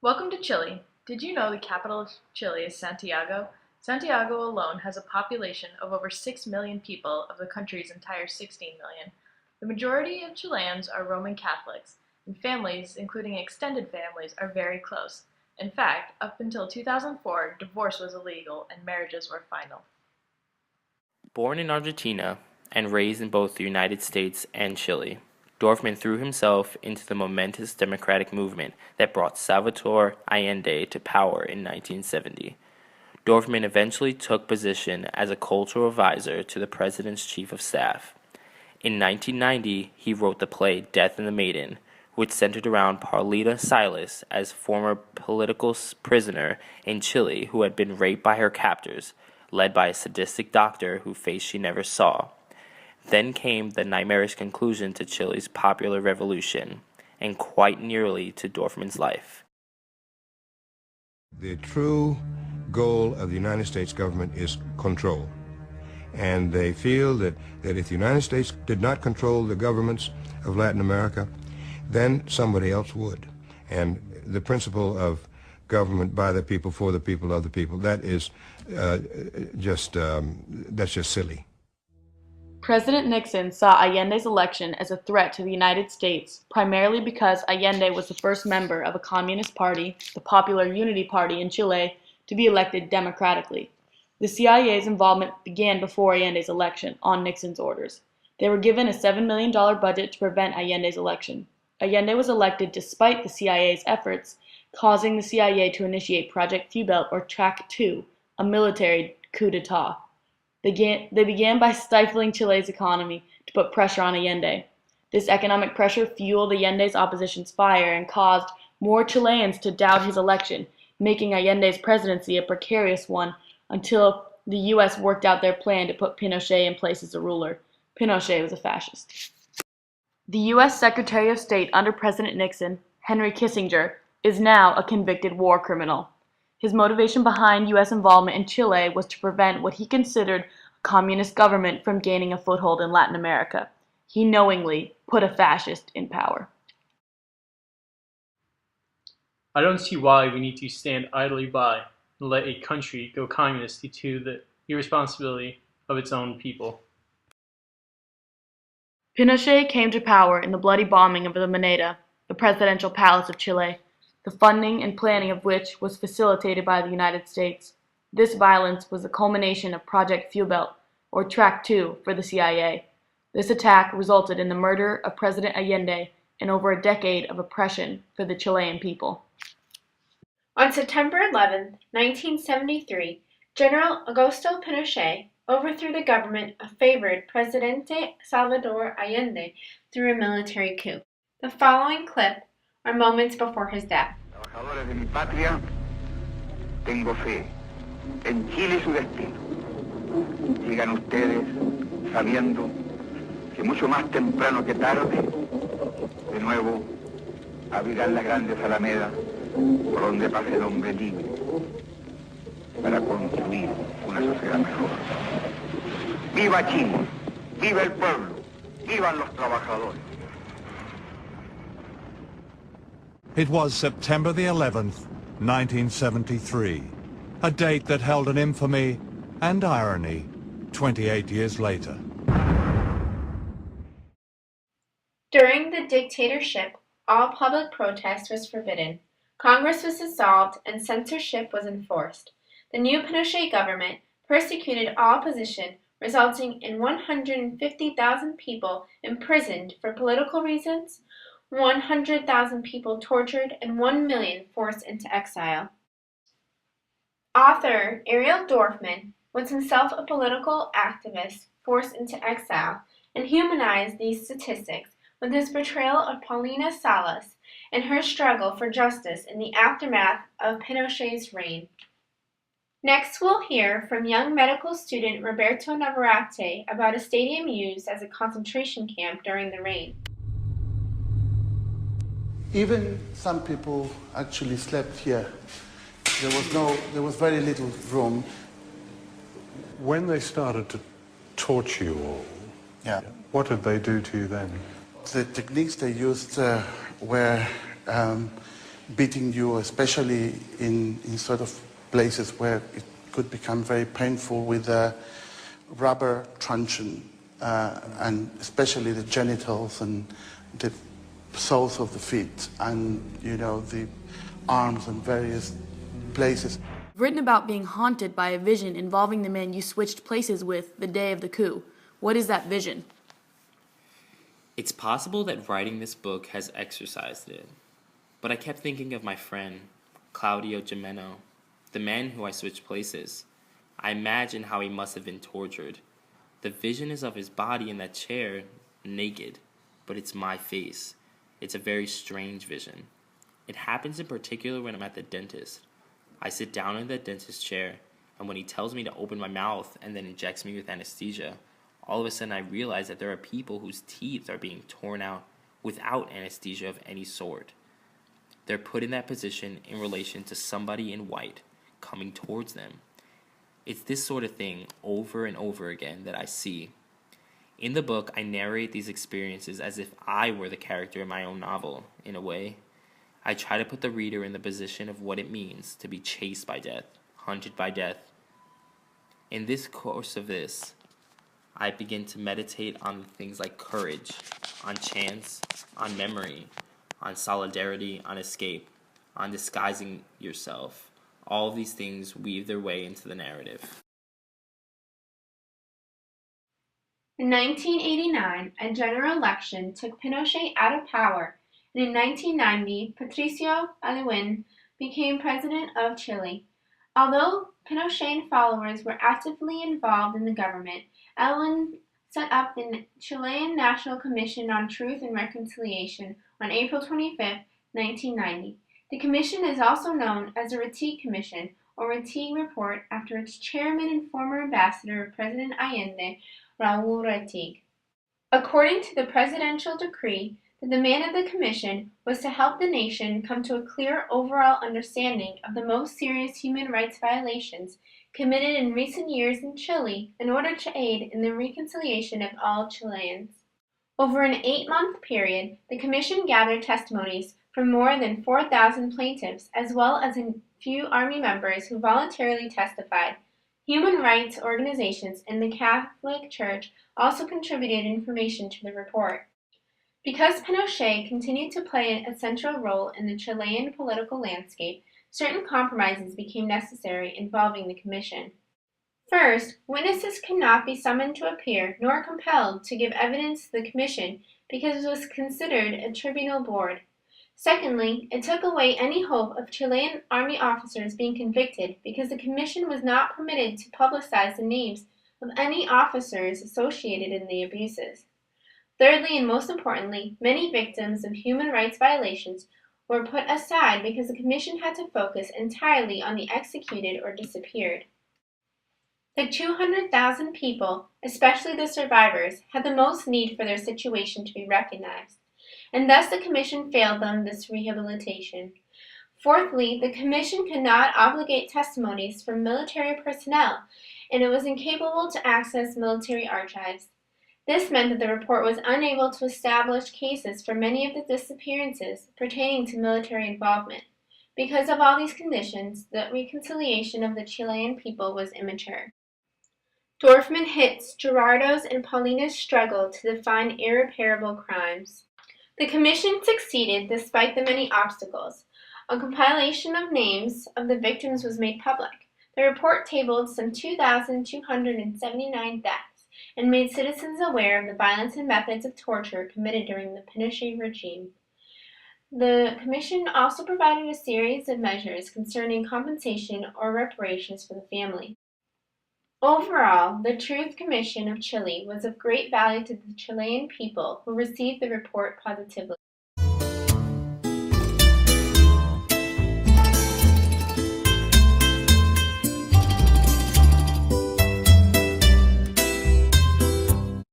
Welcome to Chile. Did you know the capital of Chile is Santiago? Santiago alone has a population of over 6 million people of the country's entire 16 million. The majority of Chileans are Roman Catholics, and families, including extended families, are very close. In fact, up until 2004, divorce was illegal and marriages were final. Born in Argentina and raised in both the United States and Chile, Dorfman threw himself into the momentous democratic movement that brought Salvador Allende to power in 1970. Dorfman eventually took position as a cultural advisor to the president's chief of staff. In 1990, he wrote the play Death and the Maiden, which centered around Paulita Silas as former political prisoner in Chile who had been raped by her captors, led by a sadistic doctor whose face she never saw. Then came the nightmarish conclusion to Chile's popular revolution, and quite nearly to Dorfman's life. The true goal of the United States government is control. And they feel that if the United States did not control the governments of Latin America, then somebody else would. And the principle of government by the people, for the people, of the people, that is that's just silly. President Nixon saw Allende's election as a threat to the United States, primarily because Allende was the first member of a communist party, the Popular Unity Party in Chile, to be elected democratically. The CIA's involvement began before Allende's election, on Nixon's orders. They were given a $7 million budget to prevent Allende's election. Allende was elected despite the CIA's efforts, causing the CIA to initiate Project Fubelt, or Track 2, a military coup d'etat. They began by stifling Chile's economy to put pressure on Allende. This economic pressure fueled Allende's opposition's fire and caused more Chileans to doubt his election, making Allende's presidency a precarious one until the U.S. worked out their plan to put Pinochet in place as a ruler. Pinochet was a fascist. The U.S. Secretary of State under President Nixon, Henry Kissinger, is now a convicted war criminal. His motivation behind U.S. involvement in Chile was to prevent what he considered a communist government from gaining a foothold in Latin America. He knowingly put a fascist in power. I don't see why we need to stand idly by and let a country go communist due to the irresponsibility of its own people. Pinochet came to power in the bloody bombing of the Moneda, the presidential palace of Chile, the funding and planning of which was facilitated by the United States. This violence was the culmination of Project Fubelt, or Track 2 for the CIA. This attack resulted in the murder of President Allende and over a decade of oppression for the Chilean people. On September 11, 1973, General Augusto Pinochet overthrew the government of favored Presidente Salvador Allende through a military coup. The following clip are moments before his death. Trabajadores de mi patria, tengo fe en Chile y su destino. Sigan ustedes sabiendo que mucho más temprano que tarde, de nuevo abrirán las grandes alamedas por donde pase el hombre libre para construir una sociedad mejor. ¡Viva Chile! ¡Viva el pueblo! ¡Vivan los trabajadores! It was September the 11th, 1973, a date that held an infamy and irony 28 years later. During the dictatorship, all public protest was forbidden. Congress was dissolved and censorship was enforced. The new Pinochet government persecuted all opposition, resulting in 150,000 people imprisoned for political reasons, 100,000 people tortured, and 1 million forced into exile. Author Ariel Dorfman was himself a political activist forced into exile and humanized these statistics with his portrayal of Paulina Salas and her struggle for justice in the aftermath of Pinochet's reign. Next, we'll hear from young medical student Roberto Navarrete about a stadium used as a concentration camp during the reign. Even some people actually slept here. There was very little room. When they started to torture you all, what did they do to you then? The techniques they used were beating you, especially in sort of places where it could become very painful with a rubber truncheon, and especially the genitals and the soles of the feet and, the arms and various places. Written about being haunted by a vision involving the man you switched places with the day of the coup. What is that vision? It's possible that writing this book has exercised it, but I kept thinking of my friend, Claudio Gimeno, the man who I switched places. I imagine how he must have been tortured. The vision is of his body in that chair, naked, but it's my face. It's a very strange vision. It happens in particular when I'm at the dentist. I sit down in the dentist chair, and when he tells me to open my mouth and then injects me with anesthesia, all of a sudden I realize that there are people whose teeth are being torn out without anesthesia of any sort. They're put in that position in relation to somebody in white coming towards them. It's this sort of thing over and over again that I see. In the book, I narrate these experiences as if I were the character in my own novel, in a way. I try to put the reader in the position of what it means to be chased by death, hunted by death. In this course of this, I begin to meditate on things like courage, on chance, on memory, on solidarity, on escape, on disguising yourself. All of these things weave their way into the narrative. In 1989, a general election took Pinochet out of power, and in 1990, Patricio Aylwin became president of Chile. Although Pinochet and followers were actively involved in the government, Aylwin set up the Chilean National Commission on Truth and Reconciliation on April 25, 1990. The commission is also known as the Rettig Commission, or Rettig Report, after its chairman and former ambassador of President Allende, Raúl Rettig. According to the presidential decree, the demand of the commission was to help the nation come to a clear overall understanding of the most serious human rights violations committed in recent years in Chile in order to aid in the reconciliation of all Chileans. Over an 8-month period, the commission gathered testimonies from more than 4,000 plaintiffs, as well as a few Army members who voluntarily testified. Human rights organizations and the Catholic Church also contributed information to the report. Because Pinochet continued to play a central role in the Chilean political landscape, certain compromises became necessary involving the commission. First, witnesses could not be summoned to appear nor compelled to give evidence to the commission because it was considered a tribunal board. Secondly, it took away any hope of Chilean army officers being convicted because the commission was not permitted to publicize the names of any officers associated in the abuses. Thirdly, and most importantly, many victims of human rights violations were put aside because the commission had to focus entirely on the executed or disappeared. The 200,000 people, especially the survivors, had the most need for their situation to be recognized, and thus the commission failed them this rehabilitation. Fourthly, the commission could not obligate testimonies from military personnel, and it was incapable to access military archives. This meant that the report was unable to establish cases for many of the disappearances pertaining to military involvement. Because of all these conditions, the reconciliation of the Chilean people was immature. Dorfman hits Gerardo's and Paulina's struggle to define irreparable crimes. The commission succeeded despite the many obstacles. A compilation of names of the victims was made public. The report tabled some 2,279 deaths and made citizens aware of the violence and methods of torture committed during the Pinochet regime. The commission also provided a series of measures concerning compensation or reparations for the family. Overall, the Truth Commission of Chile was of great value to the Chilean people who received the report positively.